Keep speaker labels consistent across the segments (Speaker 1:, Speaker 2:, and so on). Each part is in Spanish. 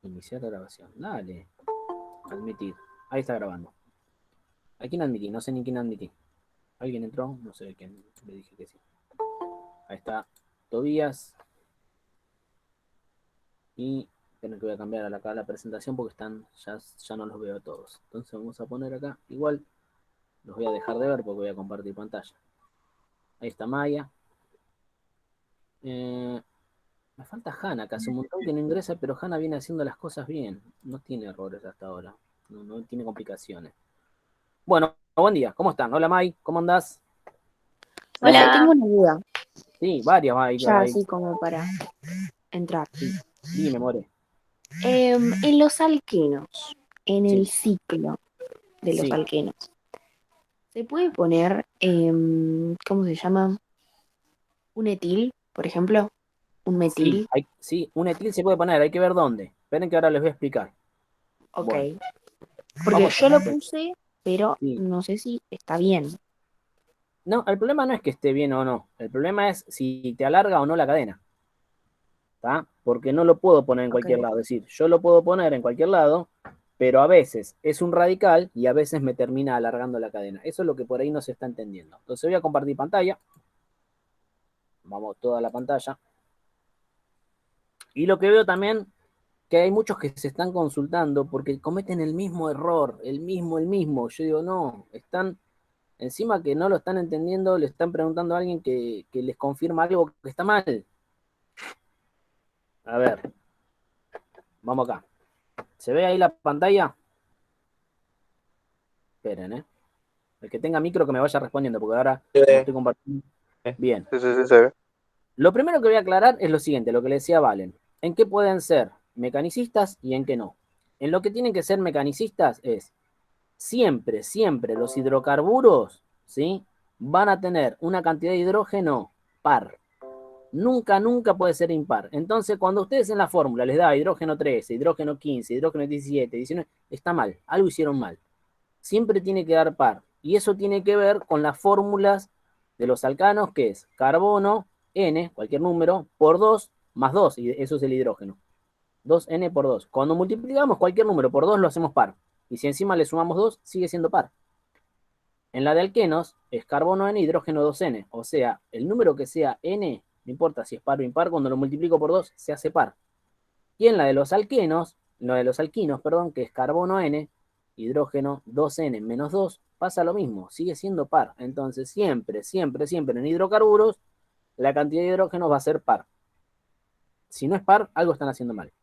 Speaker 1: Iniciar la grabación. Dale. Admitir. Ahí está grabando. ¿A quién admití? No sé ni quién admití. ¿Alguien entró? No sé quién. Le dije que sí. Ahí está Tobías. Y tengo que voy a cambiar acá la presentación porque ya no los veo todos. Entonces vamos a poner acá. Igual los voy a dejar de ver porque voy a compartir pantalla. Ahí está Maya. Me falta Hanna, que hace un montón que no ingresa, pero Hanna viene haciendo las cosas bien. No tiene errores hasta ahora. No tiene complicaciones. Bueno, buen día. ¿Cómo están? Hola, May. ¿Cómo andás?
Speaker 2: Profe,
Speaker 3: Hola,
Speaker 2: tengo una duda,
Speaker 1: Sí, varias May.
Speaker 2: ya así como para entrar.
Speaker 1: Sí. Dime, More.
Speaker 2: En los alquenos, en
Speaker 1: Sí.
Speaker 2: el ciclo de los
Speaker 1: Sí.
Speaker 2: alquenos, ¿se puede poner, ¿cómo se llama? Un etil, por ejemplo, un
Speaker 1: Sí,
Speaker 2: metil.
Speaker 1: sí, un etil se puede poner, hay que ver dónde. Esperen que ahora les voy a explicar.
Speaker 2: Ok,
Speaker 1: Bueno,
Speaker 2: porque
Speaker 1: vamos a
Speaker 2: yo lo
Speaker 1: ver.
Speaker 2: puse, pero
Speaker 1: Sí.
Speaker 2: no sé si está bien.
Speaker 1: No, el problema no es que esté bien o no. El problema es si te alarga o no la cadena. ¿Está? Porque no lo puedo poner en
Speaker 2: Ok,
Speaker 1: cualquier lado. Es decir, yo lo puedo poner en cualquier lado, pero a veces es un radical y a veces me termina alargando la cadena. Eso es lo que por ahí no se está entendiendo. Entonces voy a compartir pantalla. Vamos toda la pantalla. Y lo que veo también que hay muchos que se están consultando porque cometen el mismo error, el mismo. Yo digo, no, están, encima que no lo están entendiendo, le están preguntando a alguien que les confirma algo que está mal. A ver, vamos acá. ¿Se ve ahí la pantalla? Esperen, ¿eh? El que tenga micro que me vaya respondiendo, porque ahora
Speaker 3: sí,
Speaker 1: como estoy compartiendo. Bien.
Speaker 3: sí, sí, sí, se ve.
Speaker 1: Lo primero que voy a aclarar es lo siguiente, lo que le decía Valen. ¿En qué pueden ser mecanicistas y en qué no? En lo que tienen que ser mecanicistas es siempre los hidrocarburos, ¿sí? Van a tener una cantidad de hidrógeno par. Nunca puede ser impar. Entonces, cuando ustedes en la fórmula les da hidrógeno 13, hidrógeno 15, hidrógeno 17, 19, está mal, algo hicieron mal. Siempre tiene que dar par. Y eso tiene que ver con las fórmulas de los alcanos, que es carbono, N, cualquier número, por 2 más 2, y eso es el hidrógeno. 2N por 2. Cuando multiplicamos cualquier número por 2 lo hacemos par. Y si encima le sumamos 2, sigue siendo par. En la de alquenos es carbono N, hidrógeno 2N. O sea, el número que sea N, no importa si es par o impar, cuando lo multiplico por 2 se hace par. Y en la de los alquenos, perdón, que es carbono N, hidrógeno 2N menos 2, pasa lo mismo, sigue siendo par. Entonces siempre en hidrocarburos la cantidad de hidrógeno va a ser par. Si no es par, algo están haciendo mal.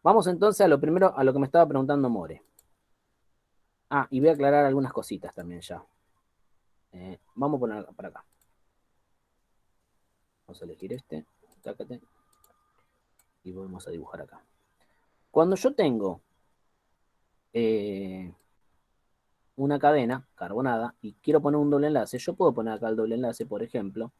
Speaker 1: Vamos entonces a lo primero, a lo que me estaba preguntando More. Ah, y voy a aclarar algunas cositas también ya. Vamos a poner para acá. Vamos a elegir este. Tácate. Y volvemos a dibujar acá. Cuando yo tengo una cadena carbonada y quiero poner un doble enlace, yo puedo poner acá el doble enlace, por ejemplo.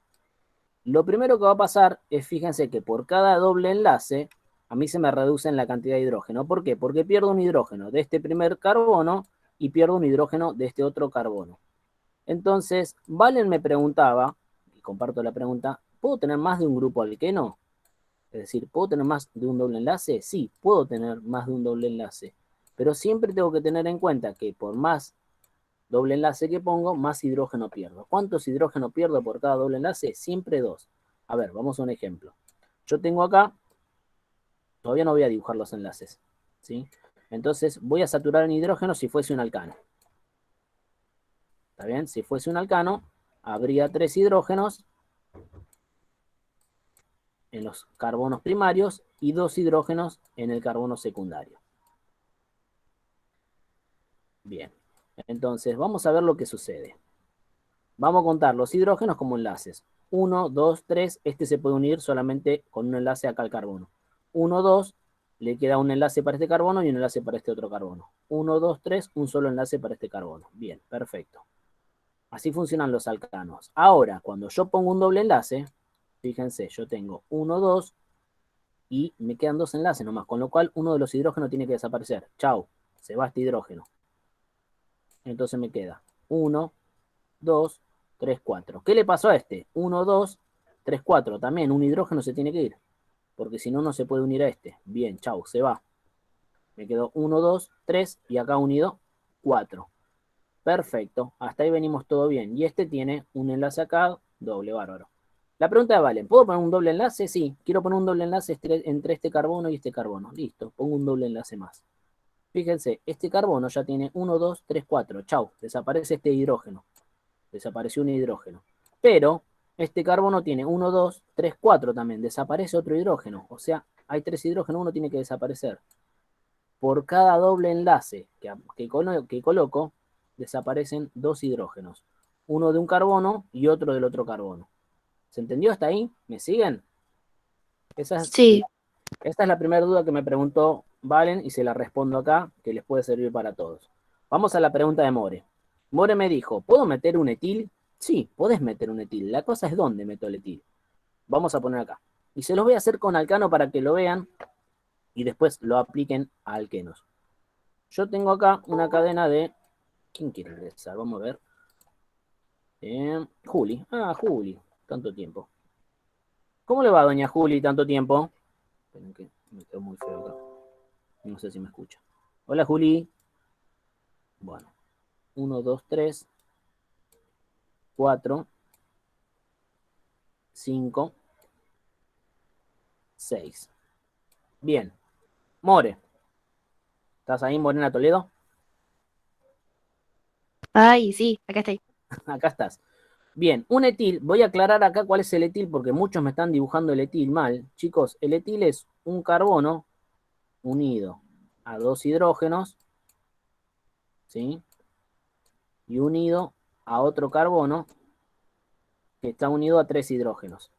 Speaker 1: Lo primero que va a pasar es, fíjense que por cada doble enlace, a mí se me reduce en la cantidad de hidrógeno. ¿Por qué? Porque pierdo un hidrógeno de este primer carbono y pierdo un hidrógeno de este otro carbono. Entonces, Valen me preguntaba, y comparto la pregunta, ¿puedo tener más de un grupo alqueno? Es decir, ¿puedo tener más de un doble enlace? Sí, puedo tener más de un doble enlace. Pero siempre tengo que tener en cuenta que por más doble enlace que pongo, más hidrógeno pierdo. ¿Cuántos hidrógeno pierdo por cada doble enlace? Siempre 2. A ver, vamos a un ejemplo. Yo tengo acá, todavía no voy a dibujar los enlaces, ¿sí? Entonces voy a saturar en hidrógeno si fuese un alcano. ¿Está bien? Si fuese un alcano, habría 3 hidrógenos en los carbonos primarios y 2 hidrógenos en el carbono secundario. Bien, entonces vamos a ver lo que sucede. Vamos a contar los hidrógenos como enlaces. 1, 2, 3, este se puede unir solamente con un enlace acá al carbono. 1, 2, le queda un enlace para este carbono y un enlace para este otro carbono. 1, 2, 3, un solo enlace para este carbono. Bien, perfecto. Así funcionan los alcanos. Ahora, cuando yo pongo un doble enlace, fíjense, yo tengo 1, 2 y me quedan 2 enlaces nomás, con lo cual uno de los hidrógenos tiene que desaparecer. Chau, se va este hidrógeno. Entonces me queda 1, 2, 3, 4. ¿Qué le pasó a este? 1, 2, 3, 4. También un hidrógeno se tiene que ir. porque si no, no se puede unir a este. Bien, chau, se va. Me quedó 1, 2, 3 y acá unido 4. Perfecto, hasta ahí venimos todo bien. Y este tiene un enlace acá, doble, bárbaro. La pregunta de Valen, ¿puedo poner un doble enlace? Sí, quiero poner un doble enlace entre este carbono y este carbono. Listo, pongo un doble enlace más. Fíjense, este carbono ya tiene 1, 2, 3, 4. Chau, desaparece este hidrógeno. Desapareció un hidrógeno. Pero este carbono tiene 1, 2, 3, 4 también. Desaparece otro hidrógeno. O sea, hay 3 hidrógenos, uno tiene que desaparecer. Por cada doble enlace que coloco, desaparecen 2 hidrógenos. Uno de un carbono y otro del otro carbono. ¿Se entendió hasta ahí? ¿Me siguen? Esa es,
Speaker 2: Sí.
Speaker 1: esta es la primera duda que me preguntó Valen y se la respondo acá, que les puede servir para todos. Vamos a la pregunta de More. More me dijo, ¿puedo meter un etil? Sí, podés meter un etil. La cosa es dónde meto el etil. Vamos a poner acá. Y se los voy a hacer con alcano para que lo vean y después lo apliquen a alquenos. Yo tengo acá una cadena de... ¿Quién quiere regresar? Vamos a ver. Juli. Ah, Juli. Tanto tiempo. ¿Cómo le va, doña Juli, tanto tiempo? Esperen que me quedo muy feo acá. No sé si me escucha. Hola, Juli. Bueno. 1, 2, 3, 4, 5, 6. Bien. More. ¿Estás ahí, Morena Toledo?
Speaker 2: Ay, sí, acá estoy.
Speaker 1: Acá estás. Bien, un etil, voy a aclarar acá cuál es el etil porque muchos me están dibujando el etil mal. Chicos, el etil es un carbono unido a 2 hidrógenos, ¿sí? Y unido a otro carbono que está unido a 3 hidrógenos.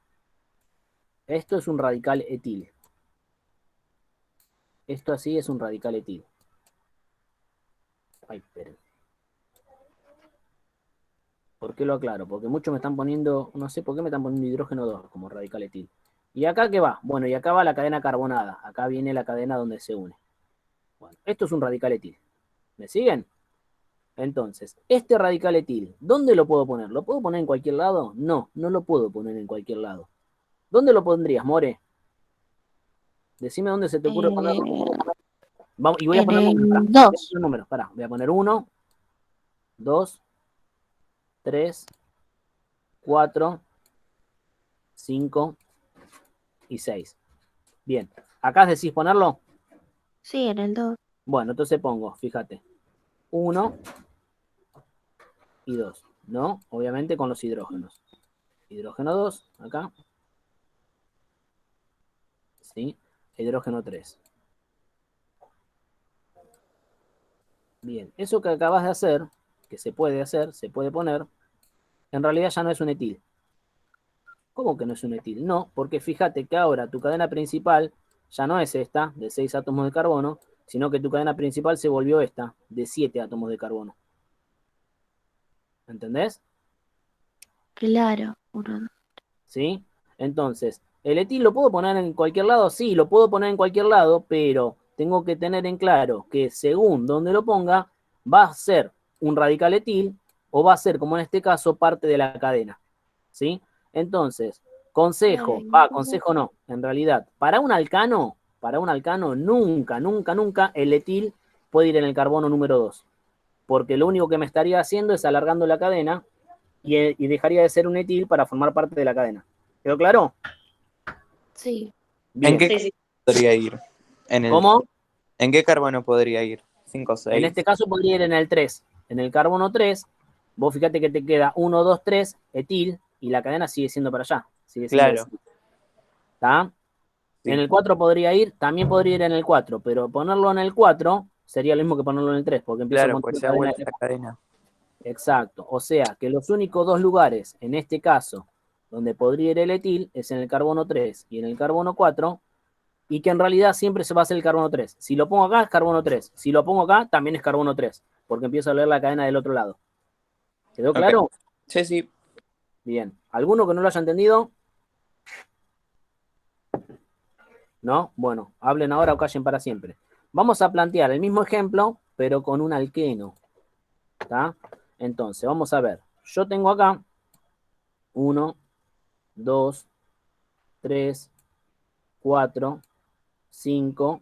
Speaker 1: Esto es un radical etil. Esto así es un radical etil. Ay, esperen. ¿Por qué lo aclaro? Porque muchos me están poniendo, no sé por qué me están poniendo hidrógeno 2 como radical etil. ¿Y acá qué va? Bueno, y acá va la cadena carbonada. Acá viene la cadena donde se une. Bueno, esto es un radical etil. ¿Me siguen? Entonces, este radical etil, ¿dónde lo puedo poner? ¿Lo puedo poner en cualquier lado? No, no lo puedo poner en cualquier lado. ¿Dónde lo pondrías, More? Decime dónde se te ocurre ponerlo. Vamos, y voy a
Speaker 2: En
Speaker 1: poner números, pará.
Speaker 2: el
Speaker 1: Voy a poner
Speaker 2: 2.
Speaker 1: números, pará. Voy a poner 1, 2, 3, 4, 5 y 6. Bien. ¿Acá decís ponerlo?
Speaker 2: Sí, en el 2.
Speaker 1: Bueno, entonces pongo, fíjate, 1 y 2, ¿no? Obviamente con los hidrógenos. Hidrógeno 2, acá, ¿sí? Hidrógeno 3. Bien, eso que acabas de hacer, que se puede hacer, se puede poner, en realidad ya no es un etil. ¿Cómo que no es un etil? No, porque fíjate que ahora tu cadena principal ya no es esta, de 6 átomos de carbono, sino que tu cadena principal se volvió esta, de 7 átomos de carbono. ¿Entendés?
Speaker 2: Claro. Uno.
Speaker 1: ¿Sí? Entonces, ¿el etil lo puedo poner en cualquier lado? Sí, lo puedo poner en cualquier lado, pero tengo que tener en claro que según donde lo ponga, va a ser un radical etil o va a ser, como en este caso, parte de la cadena. ¿Sí? Entonces,
Speaker 2: Claro.
Speaker 1: consejo no, en realidad, para un alcano, nunca, nunca, nunca el etil puede ir en el carbono número 2, porque lo único que me estaría haciendo es alargando la cadena y dejaría de ser un etil para formar parte de la cadena. ¿Quedó claro?
Speaker 2: Sí.
Speaker 3: ¿En
Speaker 1: Bien.
Speaker 3: qué carbono podría ir?
Speaker 1: ¿Cómo?
Speaker 3: ¿En qué carbono podría ir? 5 o
Speaker 1: En
Speaker 3: 6.
Speaker 1: este caso podría ir en el 3. En el carbono 3, vos fíjate que te queda 1, 2, 3, etil, y la cadena sigue siendo para allá. Sigue siendo
Speaker 3: Claro,
Speaker 1: así. ¿Está? En
Speaker 3: sí.
Speaker 1: el 4 podría ir, también podría ir en el 4, pero ponerlo en el 4 sería lo mismo que ponerlo en el 3, porque empiezo
Speaker 3: Claro,
Speaker 1: con
Speaker 3: pues
Speaker 1: la
Speaker 3: se ha
Speaker 1: cadena
Speaker 3: vuelto
Speaker 1: de...
Speaker 3: la cadena.
Speaker 1: Exacto. O sea, que los únicos dos lugares, en este caso, donde podría ir el etil, es en el carbono 3 y en el carbono 4, y que en realidad siempre se va a hacer el carbono 3. Si lo pongo acá es carbono 3. Si lo pongo acá también es carbono 3, porque empiezo a leer la cadena del otro lado. ¿Quedó
Speaker 3: Ok.
Speaker 1: claro?
Speaker 3: Sí, sí.
Speaker 1: Bien. ¿Alguno que no lo haya entendido? ¿No? Bueno, hablen ahora o callen para siempre. Vamos a plantear el mismo ejemplo, pero con un alqueno. ¿Está? Entonces, vamos a ver. Yo tengo acá 1, 2, 3, 4, 5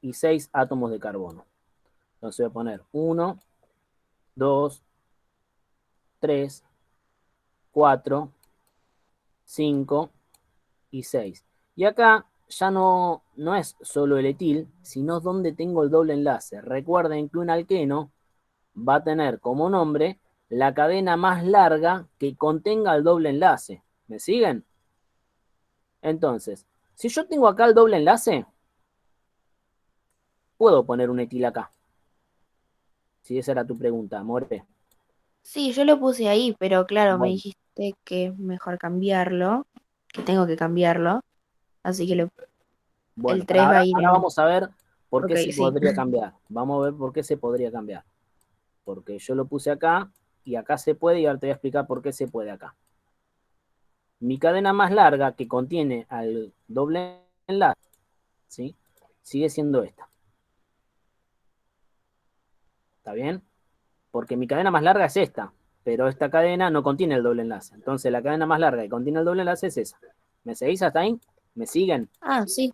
Speaker 1: y 6 átomos de carbono. Entonces voy a poner 1, 2, 3, 4, 5 y 6. Y acá ya no es solo el etil, sino donde tengo el doble enlace. Recuerden que un alqueno va a tener como nombre la cadena más larga que contenga el doble enlace. ¿Me siguen? Entonces, si yo tengo acá el doble enlace, puedo poner un etil acá. Si esa era tu pregunta, More.
Speaker 2: Sí, yo lo puse ahí, pero claro, me
Speaker 1: Bueno,
Speaker 2: dijiste que es mejor cambiarlo, que tengo que cambiarlo, así que
Speaker 1: bueno,
Speaker 2: el
Speaker 1: para
Speaker 2: 3 va a ir
Speaker 1: ahora
Speaker 2: en...
Speaker 1: vamos a ver por
Speaker 2: Ok,
Speaker 1: qué se
Speaker 2: sí.
Speaker 1: podría cambiar. Vamos a ver por qué se podría cambiar. Porque yo lo puse acá y acá se puede y ahora te voy a explicar por qué se puede acá. Mi cadena más larga que contiene al doble enlace, ¿sí? Sigue siendo esta. ¿Está bien? Porque mi cadena más larga es esta, pero esta cadena no contiene el doble enlace. Entonces la cadena más larga que contiene el doble enlace es esa. ¿Me seguís hasta ahí? ¿Me siguen?
Speaker 2: Ah, sí.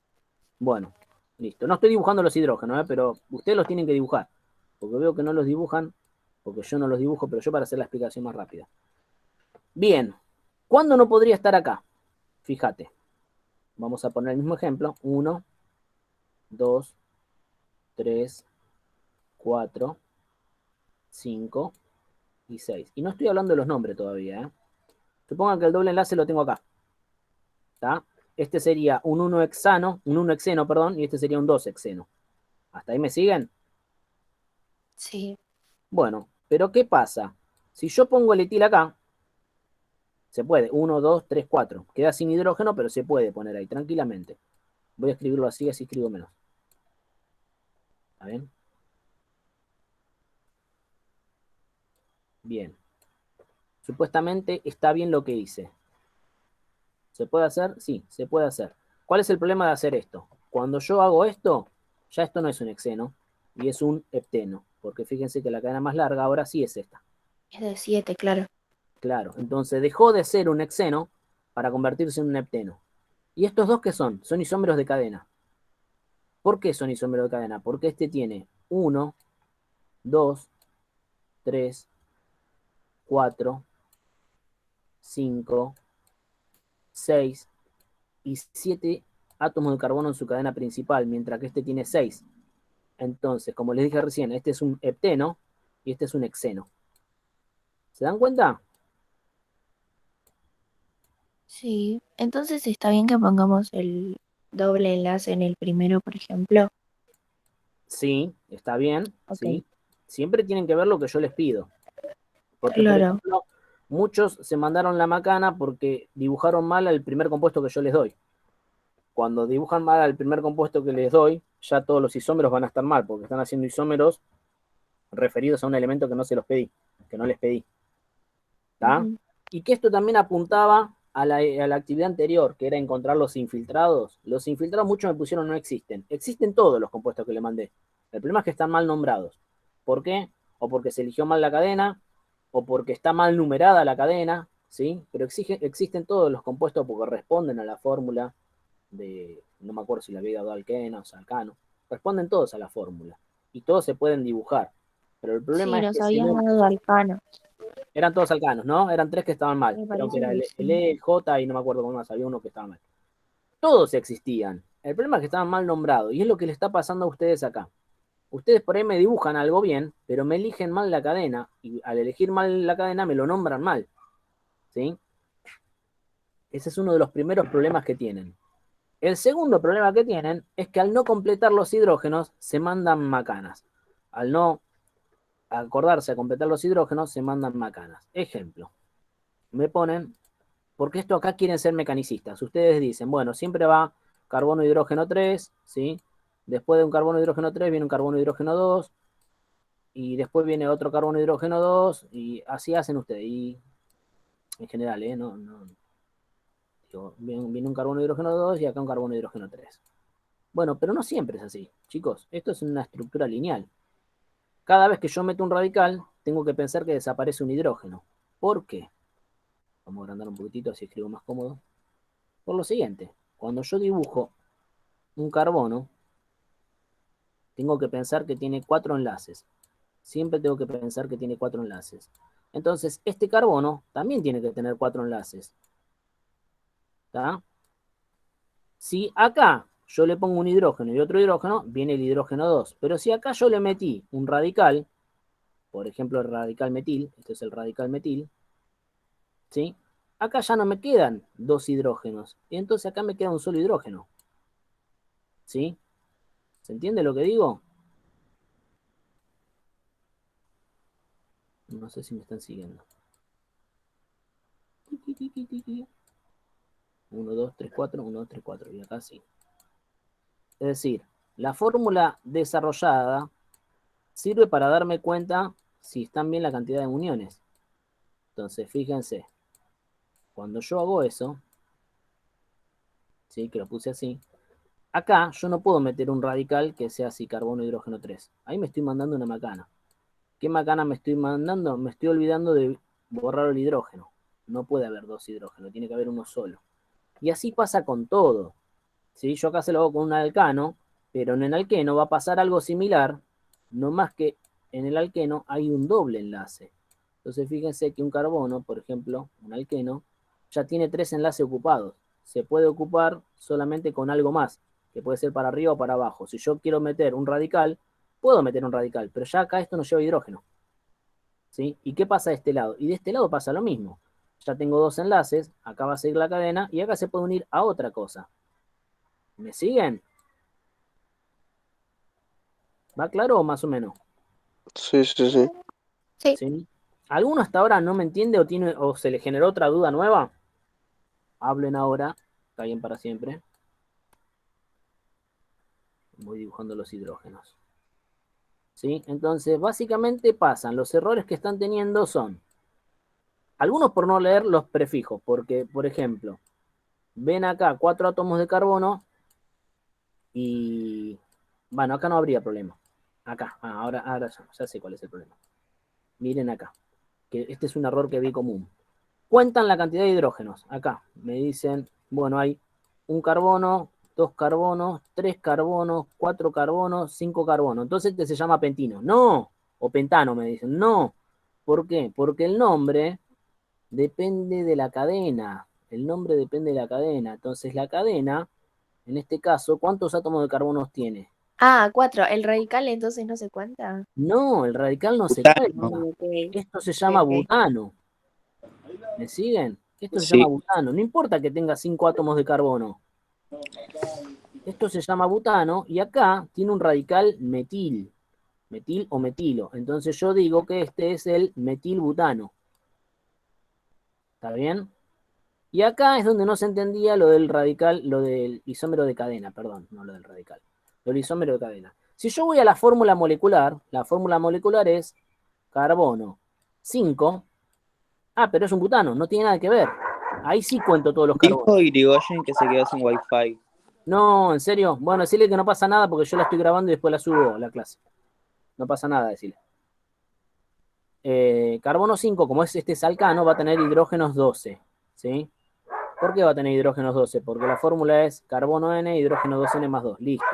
Speaker 1: Bueno, listo. No estoy dibujando los hidrógenos, pero ustedes los tienen que dibujar. Porque veo que no los dibujan, porque yo no los dibujo, pero yo para hacer la explicación más rápida. Bien, ¿cuándo no podría estar acá? Fíjate. Vamos a poner el mismo ejemplo. 1, 2, 3, 4, 5 y 6. Y no estoy hablando de los nombres todavía. Supongan que el doble enlace lo tengo acá. ¿Está? Este sería un 1 hexano, un 1 hexeno, perdón, y este sería un 2 hexeno. ¿Hasta ahí me siguen?
Speaker 2: Sí.
Speaker 1: Bueno, pero ¿qué pasa? Si yo pongo el etil acá, se puede. 1, 2, 3, 4. Queda sin hidrógeno, pero se puede poner ahí tranquilamente. Voy a escribirlo así, así escribo menos. ¿Está bien? Bien. Supuestamente está bien lo que hice. ¿Se puede hacer? Sí, se puede hacer. ¿Cuál es el problema de hacer esto? Cuando yo hago esto, ya esto no es un hexeno y es un hepteno, porque fíjense que la cadena más larga ahora sí es esta.
Speaker 2: Es de 7, claro.
Speaker 1: Claro, entonces dejó de ser un hexeno para convertirse en un hepteno. ¿Y estos dos qué son? Son isómeros de cadena. ¿Por qué son isómeros de cadena? Porque este tiene 1, 2, 3, 4, 5, 6 y 7 átomos de carbono en su cadena principal, mientras que este tiene 6. Entonces, como les dije recién, este es un hepteno y este es un hexeno. ¿Se dan cuenta?
Speaker 2: Sí. Entonces está bien que pongamos el doble enlace en el primero, por ejemplo.
Speaker 1: Sí, está bien,
Speaker 2: Ok.
Speaker 1: sí. Siempre tienen que ver lo que yo les pido. Porque, por
Speaker 2: Claro.
Speaker 1: ejemplo, muchos se mandaron la macana porque dibujaron mal el primer compuesto que yo les doy. Cuando dibujan mal al primer compuesto que les doy, ya todos los isómeros van a estar mal, porque están haciendo isómeros referidos a un elemento que no se los pedí, que no les pedí. ¿Está?
Speaker 2: Ujú.
Speaker 1: Y que esto también apuntaba a la actividad anterior, que era encontrar los infiltrados. Los infiltrados muchos me pusieron no existen. Existen todos los compuestos que le mandé. El problema es que están mal nombrados. ¿Por qué? O porque se eligió mal la cadena, o porque está mal numerada la cadena, ¿sí? Pero existen todos los compuestos porque responden a la fórmula de, no me acuerdo si la había dado alquenos, alcano. Responden todos a la fórmula. Y todos se pueden dibujar. Pero el problema
Speaker 2: Sí,
Speaker 1: es
Speaker 2: nos
Speaker 1: que se
Speaker 2: habías
Speaker 1: nombran.
Speaker 2: dado Alcano.
Speaker 1: Eran todos alcanos, ¿no? Eran tres que estaban mal.
Speaker 2: Me
Speaker 1: Creo que
Speaker 2: parece
Speaker 1: era
Speaker 2: que
Speaker 1: el
Speaker 2: sí.
Speaker 1: E, el J y no me acuerdo cómo más. Había uno que estaba mal. Todos existían. El problema es que estaban mal nombrados. Y es lo que le está pasando a ustedes acá. Ustedes por ahí me dibujan algo bien, pero me eligen mal la cadena. Y al elegir mal la cadena me lo nombran mal. ¿Sí? Ese es uno de los primeros problemas que tienen. El segundo problema que tienen es que al no completar los hidrógenos se mandan macanas. Al no acordarse a completar los hidrógenos se mandan macanas. Ejemplo. Me ponen porque esto acá quieren ser mecanicistas. Ustedes dicen, bueno, siempre va carbono, hidrógeno 3, ¿sí? Después de un carbono, hidrógeno 3 viene un carbono, hidrógeno 2, y después viene otro carbono, hidrógeno 2, y así hacen ustedes. Y en general, ¿eh? No, digo, viene un carbono, hidrógeno 2 y acá un carbono, hidrógeno 3. Bueno, pero no siempre es así, chicos. Esto es una estructura lineal. Cada vez que yo meto un radical, tengo que pensar que desaparece un hidrógeno. ¿Por qué? Vamos a agrandar un poquitito así escribo más cómodo. Por lo siguiente, cuando yo dibujo un carbono, tengo que pensar que tiene 4 enlaces. Siempre tengo que pensar que tiene 4 enlaces. Entonces, este carbono también tiene que tener 4 enlaces. ¿Está? Si acá yo le pongo un hidrógeno y otro hidrógeno, viene el hidrógeno 2. Pero si acá yo le metí un radical, por ejemplo el radical metil, este es el radical metil, ¿sí? Acá ya no me quedan 2 hidrógenos. Y entonces acá me queda un solo hidrógeno. ¿Sí? ¿Se entiende lo que digo? No sé si me están siguiendo. 1, 2, 3, 4, 1, 2, 3, 4. Y acá sí. Es decir, la fórmula desarrollada sirve para darme cuenta si están bien la cantidad de uniones. Entonces, fíjense, cuando yo hago eso, ¿sí? Que lo puse así, acá yo no puedo meter un radical que sea así, carbono, hidrógeno 3. Ahí me estoy mandando una macana. ¿Qué macana me estoy mandando? Me estoy olvidando de borrar el hidrógeno. No puede haber 2 hidrógenos, tiene que haber uno solo. Y así pasa con todo. ¿Sí? Yo acá se lo hago con un alcano, pero en el alqueno va a pasar algo similar, no más que en el alqueno hay un doble enlace. Entonces fíjense que un carbono, por ejemplo, un alqueno, ya tiene 3 enlaces ocupados. Se puede ocupar solamente con algo más, que puede ser para arriba o para abajo. Si yo quiero meter un radical, puedo meter un radical, pero ya acá esto no lleva hidrógeno. ¿Sí? ¿Y qué pasa de este lado? Y de este lado pasa lo mismo. Ya tengo 2 enlaces, acá va a seguir la cadena y acá se puede unir a otra cosa. ¿Me siguen? ¿Va claro o más o menos?
Speaker 4: Sí, sí, sí.
Speaker 2: Sí.
Speaker 1: ¿Sí? ¿Alguno hasta ahora no me entiende o, o se le generó otra duda nueva? Hablen ahora, callen para siempre. Voy dibujando los hidrógenos. ¿Sí? Entonces, básicamente pasan, los errores que están teniendo son, algunos por no leer los prefijos, porque, por ejemplo, ven acá 4 átomos de carbono y, bueno, acá no habría problema. Acá, ahora ya sé cuál es el problema. Miren acá, que este es un error que vi común. Cuentan la cantidad de hidrógenos. Acá me dicen, bueno, hay un carbono, 2 carbonos, 3 carbonos, 4 carbonos, 5 carbonos. Entonces este se llama pentino. No, o pentano me dicen. No. ¿Por qué? Porque el nombre depende de la cadena. El nombre depende de la cadena. Entonces la cadena, en este caso, ¿cuántos átomos de carbonos tiene?
Speaker 2: Ah, 4. El radical entonces no se cuenta.
Speaker 1: No, el radical no se
Speaker 2: Ah,
Speaker 3: Butano.
Speaker 1: cuenta.
Speaker 2: ok,
Speaker 1: Esto se
Speaker 2: ok,
Speaker 1: llama
Speaker 2: ok.
Speaker 1: butano. ¿Me siguen? Esto se llama
Speaker 3: Sí.
Speaker 1: butano. No importa que tenga 5 átomos de carbono. Esto se llama butano y acá tiene un radical metil. Metil o metilo. Entonces yo digo que este es el metilbutano. ¿Está bien? Y acá es donde no se entendía lo del radical, lo del isómero de cadena, perdón, no lo del radical. Lo del isómero de cadena. Si yo voy a la fórmula molecular es carbono 5. Ah, pero es un butano, no tiene nada que ver. Ahí sí cuento todos los carbonos.
Speaker 3: Dijo Irigoyen que se quedó sin wifi.
Speaker 1: No, en serio. Bueno, decirle que no pasa nada porque yo la estoy grabando y después la subo a la clase. No pasa nada, decirle. Carbono 5, como es este es alcano, va a tener hidrógenos 12. ¿Sí? ¿Por qué va a tener hidrógenos 12? Porque la fórmula es carbono N, hidrógeno 2N más 2. Listo.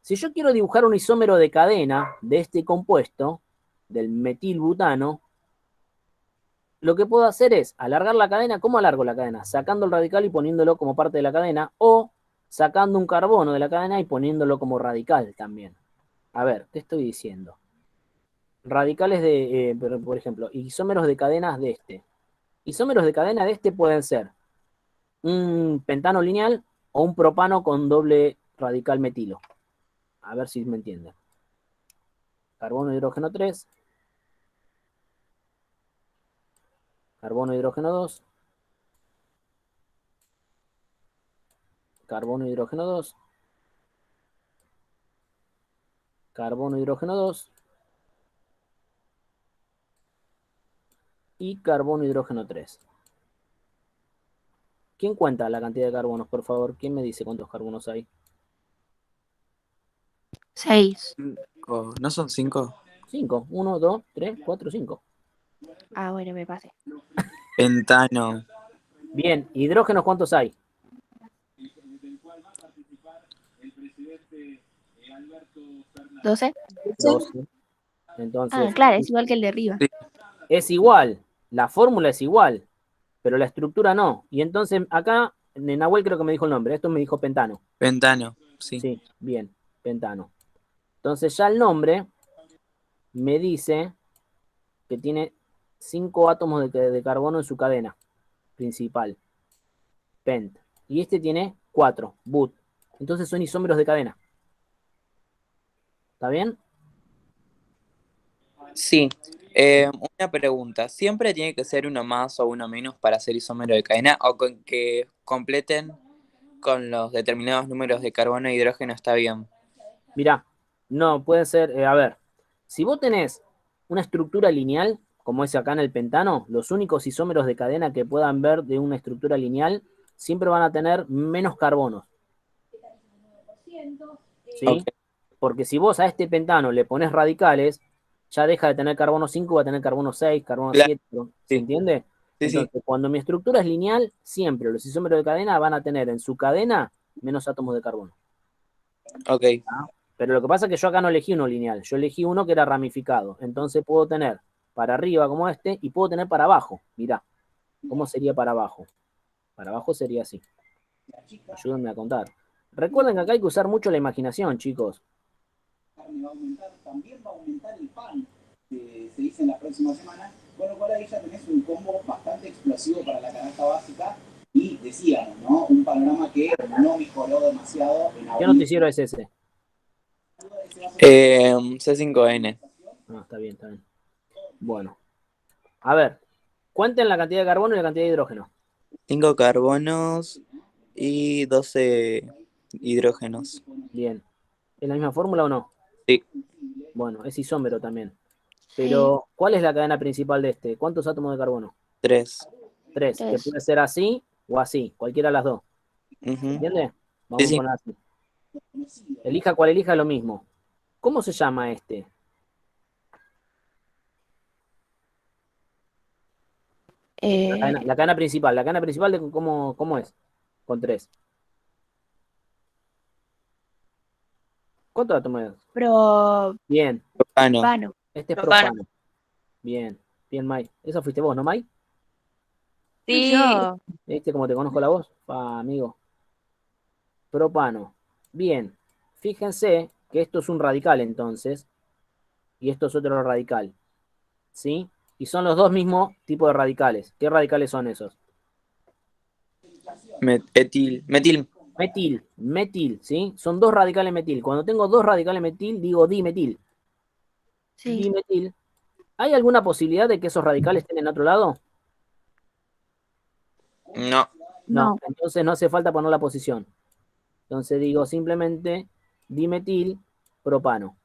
Speaker 1: Si yo quiero dibujar un isómero de cadena de este compuesto, del metilbutano, lo que puedo hacer es alargar la cadena. ¿Cómo alargo la cadena? Sacando el radical y poniéndolo como parte de la cadena, o sacando un carbono de la cadena y poniéndolo como radical también. A ver, ¿qué estoy diciendo? Radicales de, por ejemplo, isómeros de cadenas de este. Isómeros de cadena de este pueden ser un pentano lineal o un propano con doble radical metilo. A ver si me entienden. Carbono, hidrógeno 3. Carbono, hidrógeno 2. Carbono, hidrógeno 2. Carbono, hidrógeno 2. Y carbono, hidrógeno 3. ¿Quién cuenta la cantidad de carbonos, por favor? ¿Quién me dice cuántos carbonos hay?
Speaker 2: 6.
Speaker 3: ¿No son 5?
Speaker 1: 5. 1, 2, 3, 4, 5.
Speaker 2: Ah, bueno, me pasé.
Speaker 3: Pentano.
Speaker 1: Bien, hidrógenos, ¿cuántos hay?
Speaker 2: ¿12?
Speaker 1: 12. Entonces,
Speaker 2: Claro, es igual que el de arriba.
Speaker 3: Sí.
Speaker 1: es igual, la fórmula es igual, pero la estructura no. Y entonces acá, Nahuel creo que me dijo el nombre, esto me dijo pentano.
Speaker 3: Pentano, sí.
Speaker 1: Sí, bien, pentano. Entonces ya el nombre me dice que tiene 5 átomos de carbono en su cadena principal, pent. Y este tiene 4, but. Entonces son isómeros de cadena. ¿Está bien?
Speaker 3: Sí. Una pregunta. ¿Siempre tiene que ser uno más o uno menos para ser isómero de cadena? ¿O con que completen con los determinados números de carbono e hidrógeno está bien?
Speaker 1: Mirá, no, puede ser, a ver, si vos tenés una estructura lineal, como es acá en el pentano, los únicos isómeros de cadena que puedan ver de una estructura lineal siempre van a tener menos carbonos. ¿Sí?
Speaker 3: Ok.
Speaker 1: Porque si vos a este pentano le pones radicales, ya deja de tener carbono 5, va a tener carbono 6, carbono
Speaker 3: Claro,
Speaker 1: 7, ¿se
Speaker 3: sí.
Speaker 1: entiende?
Speaker 3: Sí, sí.
Speaker 1: Entonces, cuando mi estructura es lineal, siempre los isómeros de cadena van a tener en su cadena menos átomos de carbono.
Speaker 3: Ok.
Speaker 1: Pero lo que pasa es que yo acá no elegí uno lineal, yo elegí uno que era ramificado. Entonces puedo tener para arriba como este y puedo tener para abajo. Mirá, ¿cómo sería para abajo? Para abajo sería así. Ayúdenme a contar. Recuerden que acá hay que usar mucho la imaginación, chicos.
Speaker 5: Va a aumentar, también va a aumentar el pan, se dice en la próxima semana, con lo cual ahí ya tenés un combo bastante explosivo para la canasta básica y decíamos, ¿no? Un panorama que no mejoró demasiado en
Speaker 1: ¿Qué
Speaker 5: abril.
Speaker 1: noticiero es ese?
Speaker 3: C5N.
Speaker 1: Ah, está bien, está bien. Bueno, a ver, cuenten la cantidad de carbono y la cantidad de hidrógeno.
Speaker 3: 5 carbonos y 12 hidrógenos.
Speaker 1: Bien. ¿Es la misma fórmula o no?
Speaker 3: Sí.
Speaker 1: Bueno, es isómero también. Pero, ¿cuál es la cadena principal de este? ¿Cuántos átomos de carbono?
Speaker 3: 3.
Speaker 1: 3, que
Speaker 2: Tres.
Speaker 1: puede ser así o así, cualquiera de las dos.
Speaker 3: Ujú.
Speaker 1: ¿Entiendes?
Speaker 3: Sí,
Speaker 1: Vamos a
Speaker 3: sí.
Speaker 1: poner así. Elija cuál elija, lo mismo. ¿Cómo se llama este? La cadena principal. ¿La cadena principal de cómo es? Con 3. ¿Cuántos átomos es? Bien.
Speaker 3: Propano.
Speaker 2: Propano.
Speaker 1: Este es
Speaker 6: Propano.
Speaker 1: propano. Bien. Bien, Mai. Esa fuiste vos, ¿no, Mai?
Speaker 6: Sí,
Speaker 2: Yo.
Speaker 1: ¿Viste cómo te conozco la voz? Amigo. Propano. Bien. Fíjense que esto es un radical entonces. Y esto es otro radical. ¿Sí? Y son los dos mismos tipos de radicales. ¿Qué radicales son esos?
Speaker 3: Metil.
Speaker 1: Metil, ¿sí? Son dos radicales metil. Cuando tengo dos radicales metil, digo dimetil.
Speaker 2: Sí.
Speaker 1: Dimetil. ¿Hay alguna posibilidad de que esos radicales estén en otro lado?
Speaker 3: No.
Speaker 1: No, entonces no hace falta poner la posición. Entonces digo simplemente dimetil propano.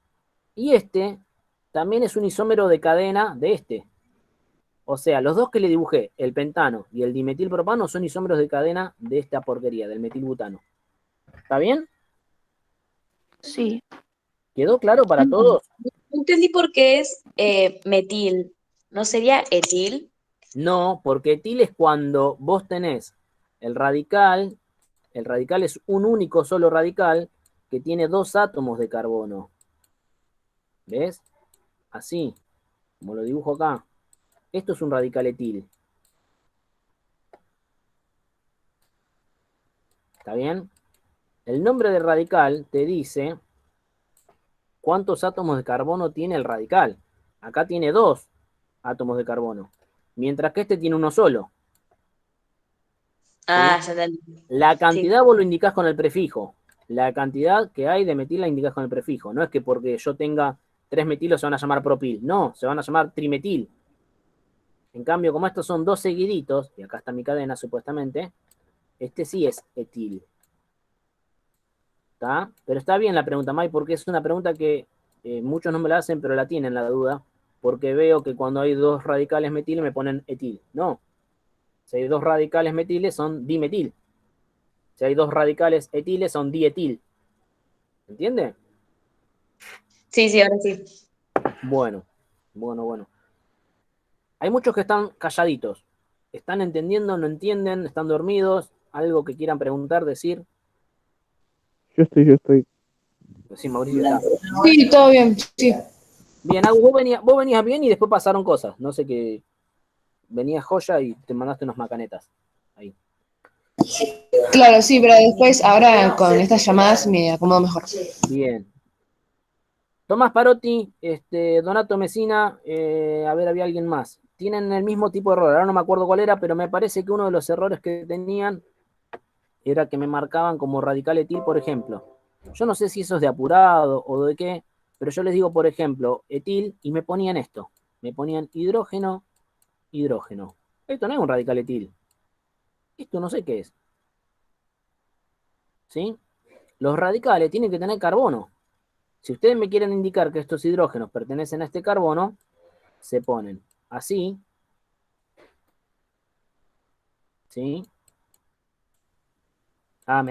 Speaker 1: Y este también es un isómero de cadena de este. O sea, los dos que le dibujé, el pentano y el dimetilpropano, son isómeros de cadena de esta porquería, del metilbutano. ¿Está bien?
Speaker 2: Sí.
Speaker 1: ¿Quedó claro para todos?
Speaker 6: no entendí por qué es metil. ¿No sería etil?
Speaker 1: No, porque etil es cuando vos tenés el radical es un único solo radical que tiene dos átomos de carbono. ¿Ves? Así, como lo dibujo acá. Esto es un radical etil. ¿Está bien? El nombre del radical te dice cuántos átomos de carbono tiene el radical. Acá tiene dos átomos de carbono, mientras que este tiene uno solo.
Speaker 6: Ah,
Speaker 1: ¿Sí?
Speaker 6: ya entendí.
Speaker 1: La
Speaker 6: Sí.
Speaker 1: cantidad vos lo indicás con el prefijo. La cantidad que hay de metil la indicás con el prefijo. No es que porque yo tenga 3 metilos se van a llamar propil. No, se van a llamar trimetil. En cambio, como estos son dos seguiditos, y acá está mi cadena supuestamente, este sí es etil. ¿Está? Pero está bien la pregunta, Mai, porque es una pregunta que muchos no me la hacen, pero la tienen la duda, porque veo que cuando hay dos radicales metil me ponen etil. No. Si hay dos radicales metiles son dimetil. Si hay dos radicales etiles son dietil. ¿Entiende?
Speaker 6: Sí, sí, ahora sí.
Speaker 1: Bueno. Hay muchos que están calladitos. ¿Están entendiendo? ¿No entienden? ¿Están dormidos? ¿Algo que quieran preguntar, decir?
Speaker 4: Yo estoy.
Speaker 1: Sí, Mauricio está.
Speaker 2: Sí, todo bien, sí.
Speaker 1: Bien, Agus, vos venías bien y después pasaron cosas. No sé qué. Venías joya y te mandaste unas macanetas. Ahí.
Speaker 2: Claro, sí, pero después, ahora con estas llamadas me acomodo mejor.
Speaker 1: Bien. Tomás Parotti, Donato Mesina, a ver, había alguien más. Tienen el mismo tipo de error. Ahora no me acuerdo cuál era, pero me parece que uno de los errores que tenían era que me marcaban como radical etil, por ejemplo. Yo no sé si eso es de apurado o de qué, pero yo les digo, por ejemplo, etil y me ponían esto. Me ponían hidrógeno, hidrógeno. Esto no es un radical etil. Esto no sé qué es. ¿Sí? Los radicales tienen que tener carbono. Si ustedes me quieren indicar que estos hidrógenos pertenecen a este carbono, se ponen así. ¿Sí? Ah,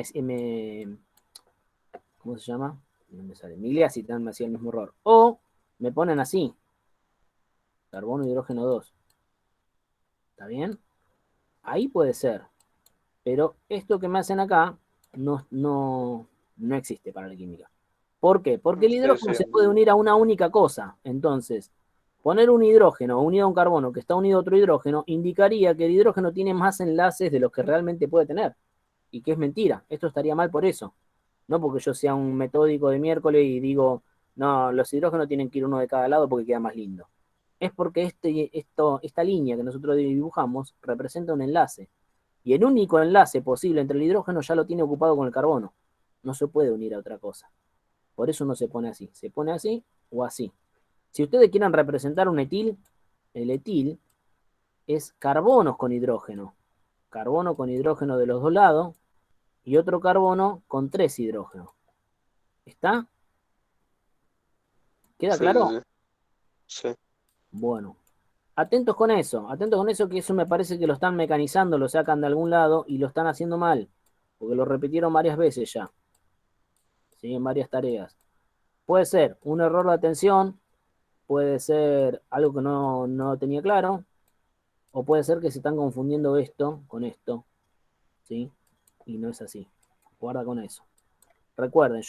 Speaker 1: ¿cómo se llama? No me sale. Migliasi también me hacía el mismo error. O me ponen así. Carbono, hidrógeno 2. ¿Está bien? Ahí puede ser. Pero esto que me hacen acá no existe para la química. ¿Por qué? Porque el
Speaker 4: Sí,
Speaker 1: hidrógeno
Speaker 4: sí.
Speaker 1: se puede unir a una única cosa. Entonces, poner un hidrógeno unido a un carbono que está unido a otro hidrógeno indicaría que el hidrógeno tiene más enlaces de los que realmente puede tener. Y que es mentira. Esto estaría mal por eso. No porque yo sea un metódico de miércoles y digo, no, los hidrógenos tienen que ir uno de cada lado porque queda más lindo. Es porque esta línea que nosotros dibujamos representa un enlace. Y el único enlace posible entre el hidrógeno ya lo tiene ocupado con el carbono. No se puede unir a otra cosa. Por eso no se pone así. Se pone así o así. Si ustedes quieren representar un etil, el etil es carbonos con hidrógeno. Carbono con hidrógeno de los dos lados y otro carbono con 3 hidrógenos. ¿Está? ¿Queda
Speaker 4: Sí,
Speaker 1: claro?
Speaker 4: sí, sí. Sí.
Speaker 1: Bueno. Atentos con eso que eso me parece que lo están mecanizando, lo sacan de algún lado y lo están haciendo mal, porque lo repitieron varias veces ya, ¿sí? En varias tareas. Puede ser un error de atención, puede ser algo que no tenía claro, o puede ser que se están confundiendo esto con esto, ¿sí? Y no es así. Guarda con eso. Recuerden,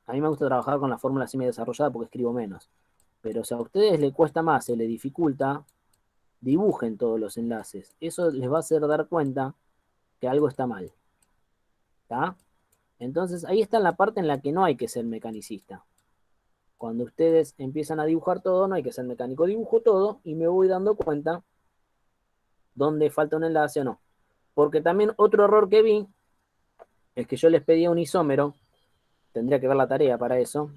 Speaker 1: a mí me gusta trabajar con la fórmula semi desarrollada porque escribo menos. Pero si a ustedes les cuesta más, se les dificulta, dibujen todos los enlaces. Eso les va a hacer dar cuenta que algo está mal. ¿Está? Entonces ahí está la parte en la que no hay que ser mecanicista. Cuando ustedes empiezan a dibujar todo, no hay que ser mecánico. Dibujo todo y me voy dando cuenta dónde falta un enlace o no. Porque también otro error que vi es que yo les pedía un isómero, tendría que ver la tarea para eso,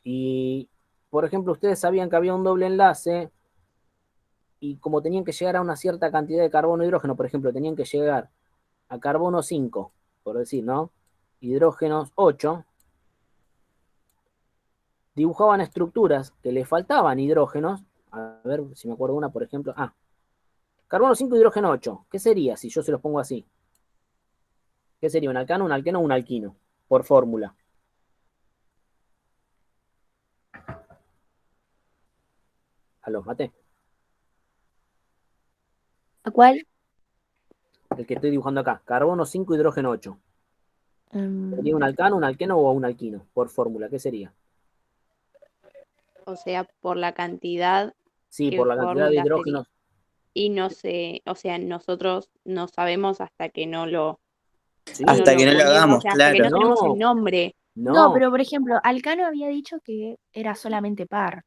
Speaker 1: y por ejemplo ustedes sabían que había un doble enlace y como tenían que llegar a una cierta cantidad de carbono e hidrógeno, por ejemplo, tenían que llegar a carbono 5, por decir, ¿no? Hidrógenos 8, dibujaban estructuras que le faltaban hidrógenos. A ver si me acuerdo una, por ejemplo. Carbono 5, hidrógeno 8. ¿Qué sería si yo se los pongo así? ¿Qué sería? ¿Un alcano, un alqueno o un alquino? Por fórmula. A los maté.
Speaker 2: ¿A cuál?
Speaker 1: El que estoy dibujando acá. Carbono 5, hidrógeno 8. ¿Sería un alcano, un alqueno o un alquino? Por fórmula, ¿qué sería?
Speaker 7: O sea, por la cantidad,
Speaker 1: Sí,
Speaker 7: ¿qué
Speaker 1: por la cantidad de
Speaker 7: fórmula sería?
Speaker 1: hidrógenos.
Speaker 7: Y no sé, o sea, nosotros no sabemos hasta que
Speaker 1: Sí.
Speaker 7: no
Speaker 3: Hasta
Speaker 7: lo
Speaker 3: que no lo
Speaker 7: ponemos, o
Speaker 3: hagamos,
Speaker 7: sea, hasta que no
Speaker 3: claro.
Speaker 7: tenemos el
Speaker 1: No,
Speaker 7: nombre.
Speaker 2: No,
Speaker 1: no.
Speaker 2: pero por ejemplo, Alcano había dicho que era solamente par,